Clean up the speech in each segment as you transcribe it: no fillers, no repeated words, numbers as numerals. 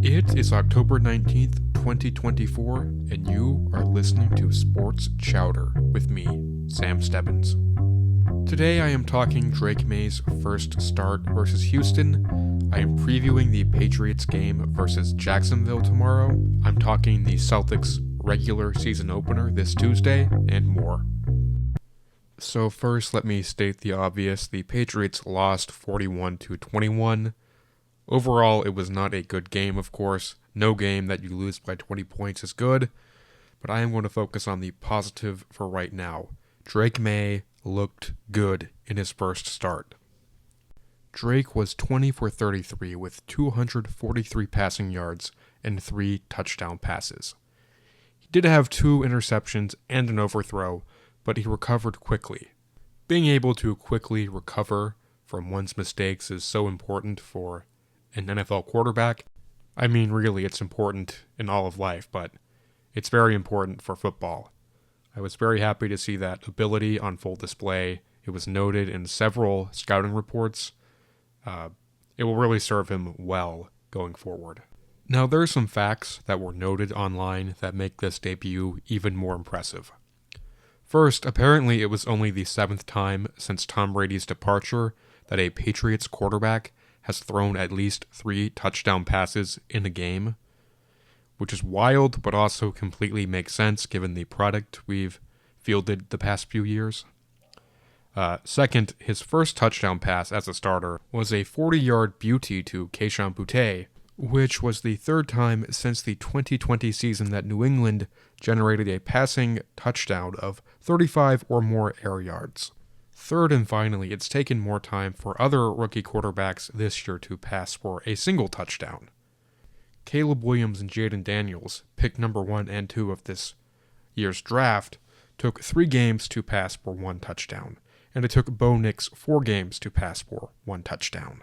It is October 19th, 2024, and you are listening to Sports Chowder with me, Sam Stebbins. Today I am talking Drake Maye's first start versus Houston. I am previewing the Patriots game versus Jacksonville tomorrow. I'm talking the Celtics regular season opener this Tuesday, and more. So first, let me state the obvious. The Patriots lost 41-21. Overall, it was not a good game, of course. No game that you lose by 20 points is good, but I am going to focus on the positive for right now. Drake Maye looked good in his first start. Drake was 20 for 33 with 243 passing yards and 3 touchdown passes. He did have 2 interceptions and an overthrow, but he recovered quickly. Being able to quickly recover from one's mistakes is so important for an NFL quarterback. I mean, really, it's important in all of life, but it's very important for football. I was very happy to see that ability on full display. It was noted in several scouting reports. It will really serve him well going forward. Now, there are some facts that were noted online that make this debut even more impressive. First, apparently it was only the 7th time since Tom Brady's departure that a Patriots quarterback has thrown at least 3 touchdown passes in a game, which is wild, but also completely makes sense given the product we've fielded the past few years. Second, his first touchdown pass as a starter was a 40-yard beauty to Kayshon Boutte, which was the 3rd time since the 2020 season that New England generated a passing touchdown of 35 or more air yards. Third and finally, it's taken more time for other rookie quarterbacks this year to pass for a single touchdown. Caleb Williams and Jaden Daniels, pick number 1 and 2 of this year's draft, took 3 games to pass for 1 touchdown, and it took Bo Nix 4 games to pass for 1 touchdown.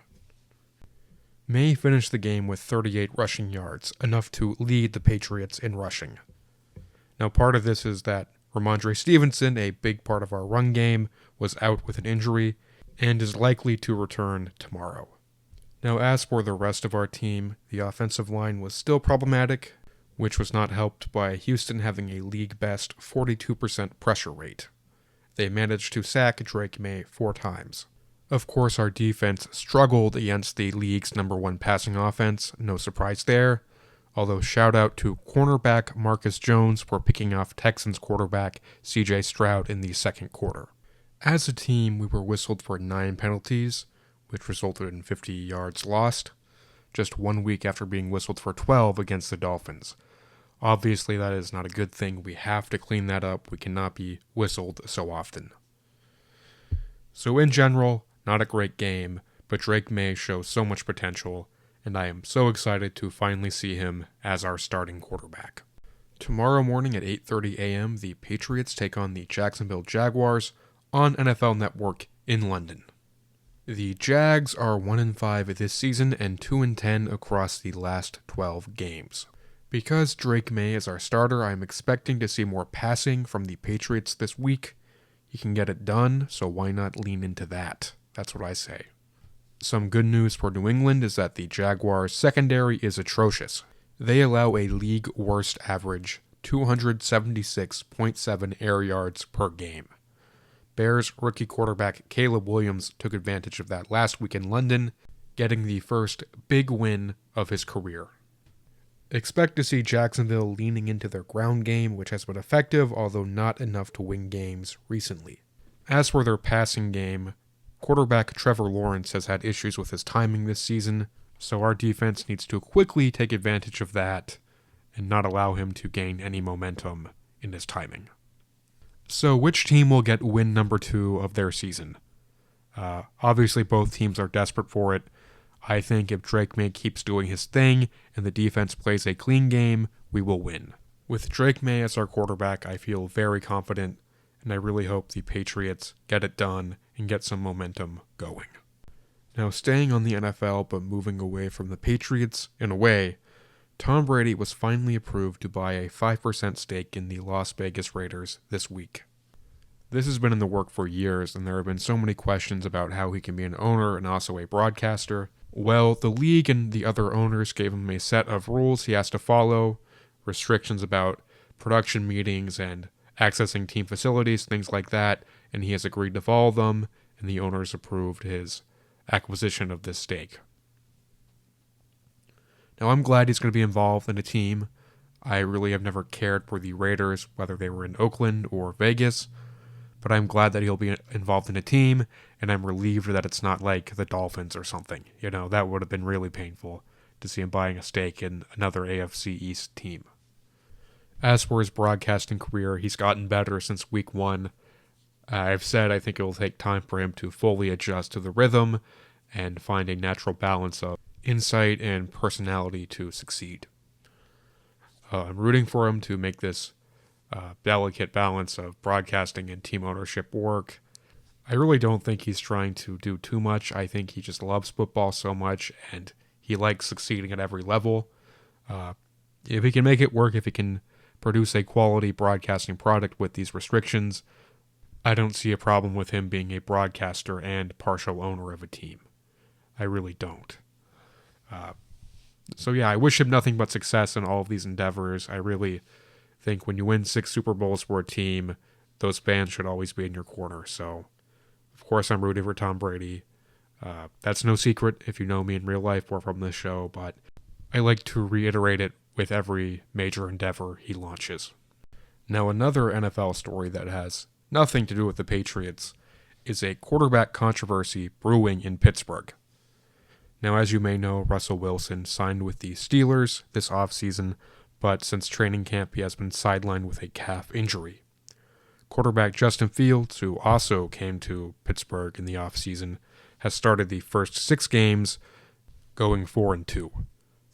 Maye finished the game with 38 rushing yards, enough to lead the Patriots in rushing. Now, part of this is that Ramondre Stevenson, a big part of our run game, was out with an injury and is likely to return tomorrow. Now, as for the rest of our team, the offensive line was still problematic, which was not helped by Houston having a league-best 42% pressure rate. They managed to sack Drake Maye 4 times. Of course, our defense struggled against the league's number 1 passing offense, no surprise there, although shout out to cornerback Marcus Jones for picking off Texans quarterback C.J. Stroud in the second quarter. As a team, we were whistled for 9 penalties, which resulted in 50 yards lost, just 1 week after being whistled for 12 against the Dolphins. Obviously, that is not a good thing. We have to clean that up. We cannot be whistled so often. So in general, not a great game, but Drake Maye shows so much potential, and I am so excited to finally see him as our starting quarterback. Tomorrow morning at 8:30 a.m., the Patriots take on the Jacksonville Jaguars on NFL Network in London. The Jags are 1-5 this season and 2-10 across the last 12 games. Because Drake Maye is our starter, I am expecting to see more passing from the Patriots this week. He can get it done, so why not lean into that? That's what I say. Some good news for New England is that the Jaguars' secondary is atrocious. They allow a league-worst average 276.7 air yards per game. Bears rookie quarterback Caleb Williams took advantage of that last week in London, getting the first big win of his career. Expect to see Jacksonville leaning into their ground game, which has been effective, although not enough to win games recently. As for their passing game, quarterback Trevor Lawrence has had issues with his timing this season, so our defense needs to quickly take advantage of that and not allow him to gain any momentum in his timing. So which team will get win number 2 of their season? Obviously both teams are desperate for it. I think if Drake Maye keeps doing his thing and the defense plays a clean game, we will win. With Drake Maye as our quarterback, I feel very confident, and I really hope the Patriots get it done and get some momentum going. Now, staying on the NFL but moving away from the Patriots, in a way, Tom Brady was finally approved to buy a 5% stake in the Las Vegas Raiders this week. This has been in the work for years, and there have been so many questions about how he can be an owner and also a broadcaster. Well, the league and the other owners gave him a set of rules he has to follow, restrictions about production meetings and accessing team facilities, things like that, and he has agreed to follow them, and the owners approved his acquisition of this stake. Now, I'm glad he's going to be involved in a team. I really have never cared for the Raiders, whether they were in Oakland or Vegas, but I'm glad that he'll be involved in a team, and I'm relieved that it's not like the Dolphins or something. That would have been really painful to see him buying a stake in another AFC East team. As for his broadcasting career, he's gotten better since week 1. I've said I think it will take time for him to fully adjust to the rhythm and find a natural balance of insight and personality to succeed. I'm rooting for him to make this delicate balance of broadcasting and team ownership work. I really don't think he's trying to do too much. I think he just loves football so much, and he likes succeeding at every level. If he can make it work, if he can produce a quality broadcasting product with these restrictions, I don't see a problem with him being a broadcaster and partial owner of a team. I really don't. So yeah, I wish him nothing but success in all of these endeavors. I really think when you win 6 Super Bowls for a team, those fans should always be in your corner. So, of course, I'm rooting for Tom Brady. That's no secret if you know me in real life or from this show, but I like to reiterate it with every major endeavor he launches. Now, another NFL story that has nothing to do with the Patriots is a quarterback controversy brewing in Pittsburgh. Now, as you may know, Russell Wilson signed with the Steelers this offseason, but since training camp he has been sidelined with a calf injury. Quarterback Justin Fields, who also came to Pittsburgh in the offseason, has started the first 6 games, going 4-2.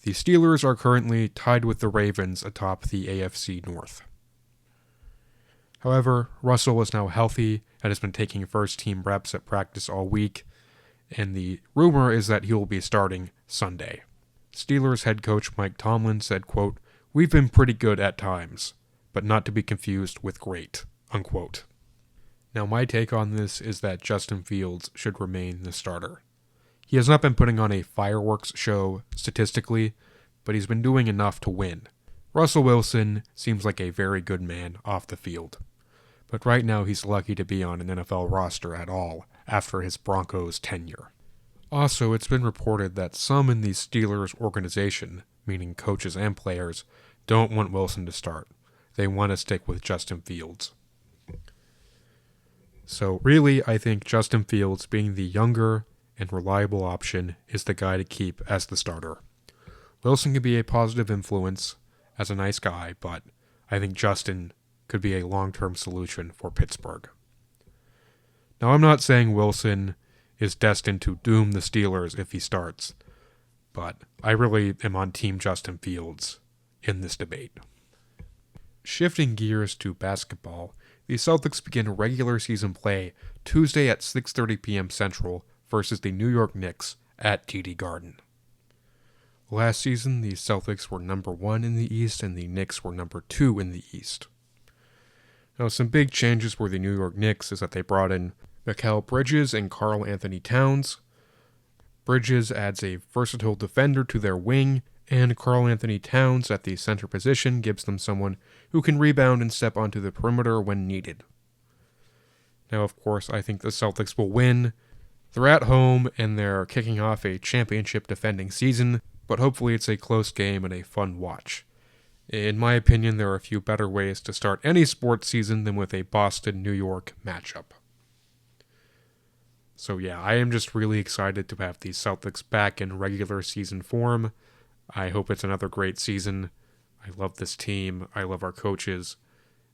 The Steelers are currently tied with the Ravens atop the AFC North. However, Russell is now healthy and has been taking first-team reps at practice all week, and the rumor is that he will be starting Sunday. Steelers head coach Mike Tomlin said, quote, "We've been pretty good at times, but not to be confused with great," unquote. Now, my take on this is that Justin Fields should remain the starter. He has not been putting on a fireworks show statistically, but he's been doing enough to win. Russell Wilson seems like a very good man off the field, but right now he's lucky to be on an NFL roster at all after his Broncos tenure. Also, it's been reported that some in the Steelers organization, meaning coaches and players, don't want Wilson to start. They want to stick with Justin Fields. So really, I think Justin Fields, being the younger and reliable option, is the guy to keep as the starter. Wilson could be a positive influence as a nice guy, but I think Justin could be a long-term solution for Pittsburgh. Now, I'm not saying Wilson is destined to doom the Steelers if he starts, but I really am on Team Justin Fields in this debate. Shifting gears to basketball, the Celtics begin regular season play Tuesday at 6:30 p.m. Central versus the New York Knicks at TD Garden. Last season, the Celtics were number 1 in the East and the Knicks were number 2 in the East. Now, some big changes for the New York Knicks is that they brought in Mikal Bridges and Karl Anthony Towns. Bridges adds a versatile defender to their wing, and Karl Anthony Towns at the center position gives them someone who can rebound and step onto the perimeter when needed. Now, of course, I think the Celtics will win. They're at home, and they're kicking off a championship defending season, but hopefully it's a close game and a fun watch. In my opinion, there are a few better ways to start any sports season than with a Boston-New York matchup. So yeah, I am just really excited to have the Celtics back in regular season form. I hope it's another great season. I love this team. I love our coaches.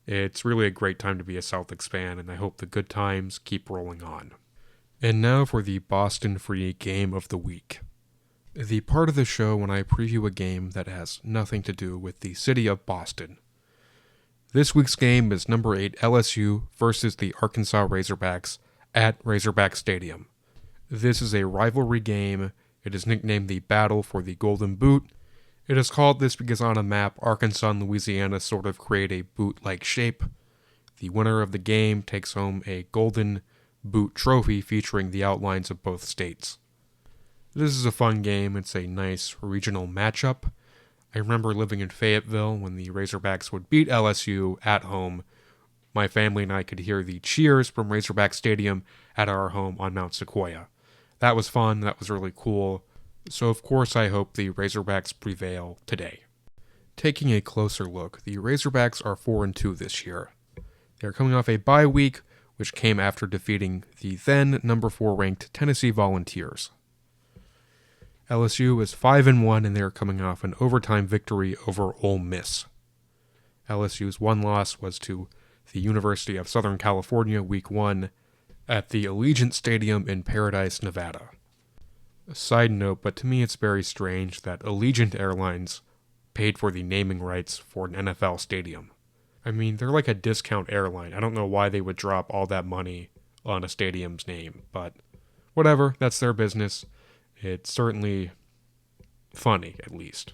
It's really a great time to be a Celtics fan, and I hope the good times keep rolling on. And now for the Boston Free Game of the Week. The part of the show when I preview a game that has nothing to do with the city of Boston. This week's game is number 8 LSU versus the Arkansas Razorbacks at Razorback Stadium. This is a rivalry game. It is nicknamed the Battle for the Golden Boot. It is called this because on a map, Arkansas and Louisiana sort of create a boot-like shape. The winner of the game takes home a Golden Boot trophy featuring the outlines of both states. This is a fun game. It's a nice regional matchup. I remember living in Fayetteville when the Razorbacks would beat LSU at home. My family and I could hear the cheers from Razorback Stadium at our home on Mount Sequoia. That was fun. That was really cool. So of course I hope the Razorbacks prevail today. Taking a closer look, the Razorbacks are 4-2 this year. They're coming off a bye week, which came after defeating the then number 4 ranked Tennessee Volunteers. LSU is 5-1 and they're coming off an overtime victory over Ole Miss. LSU's one loss was to the University of Southern California Week 1 at the Allegiant Stadium in Paradise, Nevada. A side note, but to me it's very strange that Allegiant Airlines paid for the naming rights for an NFL stadium. I mean, they're like a discount airline. I don't know why they would drop all that money on a stadium's name, but whatever, that's their business. It's certainly funny, at least.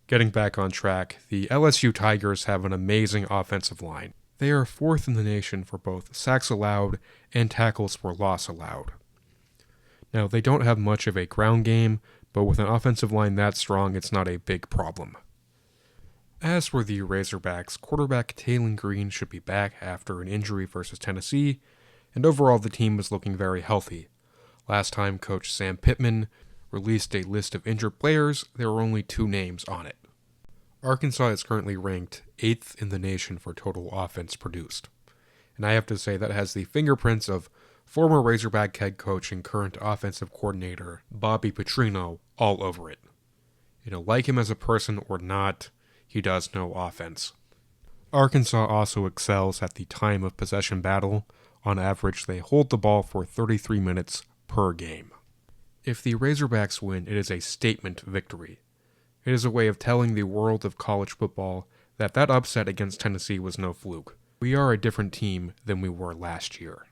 Getting back on track, the LSU Tigers have an amazing offensive line. They are 4th in the nation for both sacks allowed and tackles for loss allowed. Now, they don't have much of a ground game, but with an offensive line that strong, it's not a big problem. As for the Razorbacks, quarterback Taylon Green should be back after an injury versus Tennessee, and overall the team is looking very healthy. Last time Coach Sam Pittman released a list of injured players, there were only 2 names on it. Arkansas is currently ranked 8th in the nation for total offense produced. And I have to say that has the fingerprints of former Razorback head coach and current offensive coordinator Bobby Petrino all over it. Like him as a person or not, he does know offense. Arkansas also excels at the time of possession battle. On average, they hold the ball for 33 minutes per game. If the Razorbacks win, it is a statement victory. It is a way of telling the world of college football that upset against Tennessee was no fluke. We are a different team than we were last year.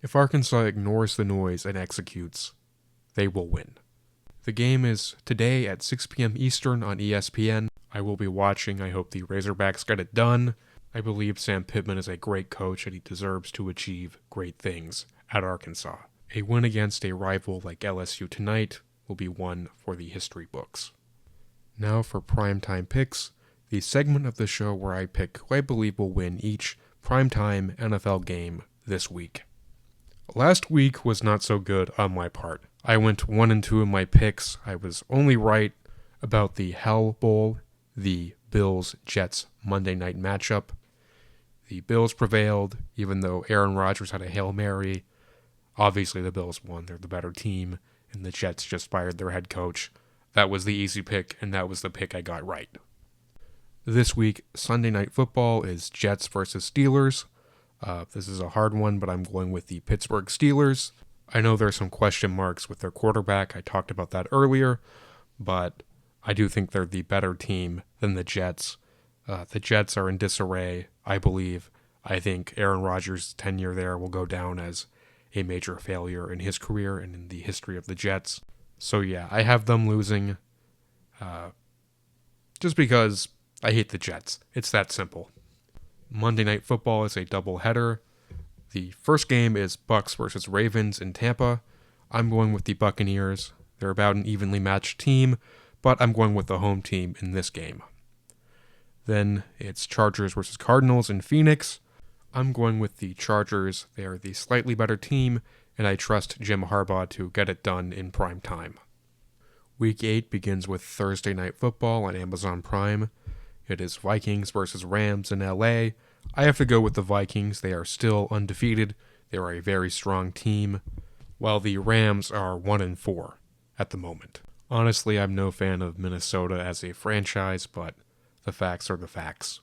If Arkansas ignores the noise and executes, they will win. The game is today at 6 p.m. Eastern on ESPN. I will be watching. I hope the Razorbacks get it done. I believe Sam Pittman is a great coach and he deserves to achieve great things at Arkansas. A win against a rival like LSU tonight will be one for the history books. Now for primetime picks, the segment of the show where I pick who I believe will win each primetime NFL game this week. Last week was not so good on my part. I went 1-2 in my picks. I was only right about the Hell Bowl, the Bills-Jets Monday night matchup. The Bills prevailed, even though Aaron Rodgers had a Hail Mary. Obviously, the Bills won. They're the better team, and the Jets just fired their head coach. That was the easy pick, and that was the pick I got right. This week, Sunday Night Football is Jets versus Steelers. This is a hard one, but I'm going with the Pittsburgh Steelers. I know there's some question marks with their quarterback. I talked about that earlier, but I do think they're the better team than the Jets. The Jets are in disarray, I believe. I think Aaron Rodgers' tenure there will go down as a major failure in his career and in the history of the Jets. So yeah, I have them losing just because I hate the Jets. It's that simple. Monday Night Football is a doubleheader. The first game is Bucs versus Ravens in Tampa. I'm going with the Buccaneers. They're about an evenly matched team, but I'm going with the home team in this game. Then it's Chargers versus Cardinals in Phoenix. I'm going with the Chargers. They are the slightly better team, and I trust Jim Harbaugh to get it done in prime time. Week 8 begins with Thursday Night Football on Amazon Prime. It is Vikings versus Rams in LA. I have to go with the Vikings. They are still undefeated. They are a very strong team, while the Rams are 1-4 at the moment. Honestly, I'm no fan of Minnesota as a franchise, but the facts are the facts.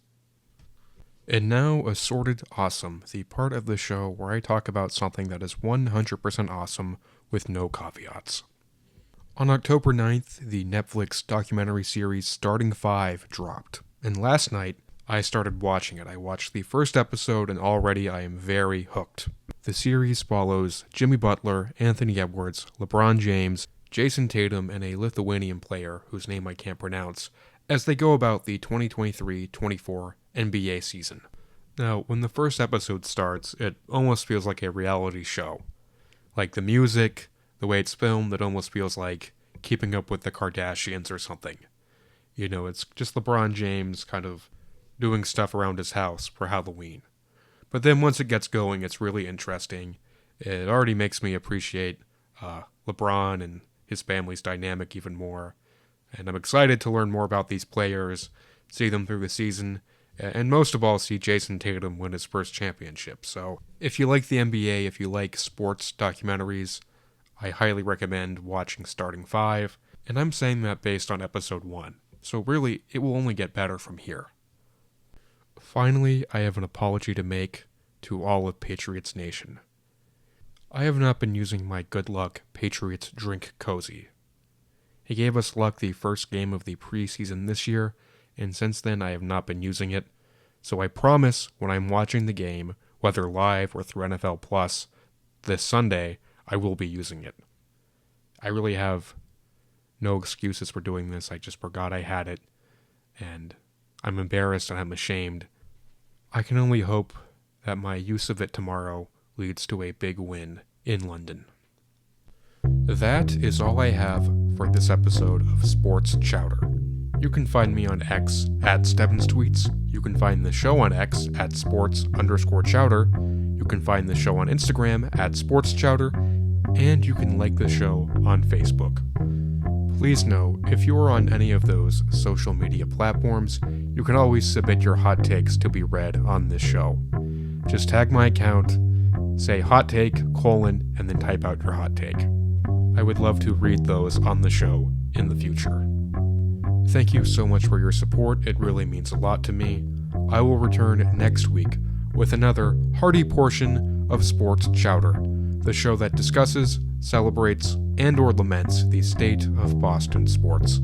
And now, Assorted Awesome, the part of the show where I talk about something that is 100% awesome with no caveats. On October 9th, the Netflix documentary series Starting 5 dropped, and last night I started watching it. I watched the first episode and already I am very hooked. The series follows Jimmy Butler, Anthony Edwards, LeBron James, Jason Tatum, and a Lithuanian player whose name I can't pronounce, as they go about the 2023-24 NBA season. Now, when the first episode starts, it almost feels like a reality show. Like the music, The way it's filmed, it almost feels like Keeping Up with the Kardashians or something. You know, it's just LeBron James kind of doing stuff around his house for Halloween. But then once it gets going, it's really interesting. It already makes me appreciate LeBron and his family's dynamic even more. And I'm excited to learn more about these players, see them through the season, and most of all, see Jason Tatum win his first championship. So if you like the NBA, if you like sports documentaries, I highly recommend watching Starting 5. And I'm saying that based on episode 1. So really, it will only get better from here. Finally, I have an apology to make to all of Patriots Nation. I have not been using my Good Luck Patriots Drink Cozy. He gave us luck the first game of the preseason this year, and since then I have not been using it, so I promise when I'm watching the game, whether live or through NFL Plus, this Sunday, I will be using it. I really have no excuses for doing this, I just forgot I had it, and I'm embarrassed and I'm ashamed. I can only hope that my use of it tomorrow leads to a big win in London. That is all I have for this episode of Sports Chowder. You can find me on X at StevensTweets. You can find the show on X at sports_chowder. You can find the show on Instagram at SportsChowder. And you can like the show on Facebook. Please know, if you are on any of those social media platforms, you can always submit your hot takes to be read on this show. Just tag my account, say hot take, and then type out your hot take. I would love to read those on the show in the future. Thank you so much for your support, it really means a lot to me. I will return next week with another hearty portion of Sports Chowder, the show that discusses, celebrates, and/or laments the state of Boston sports.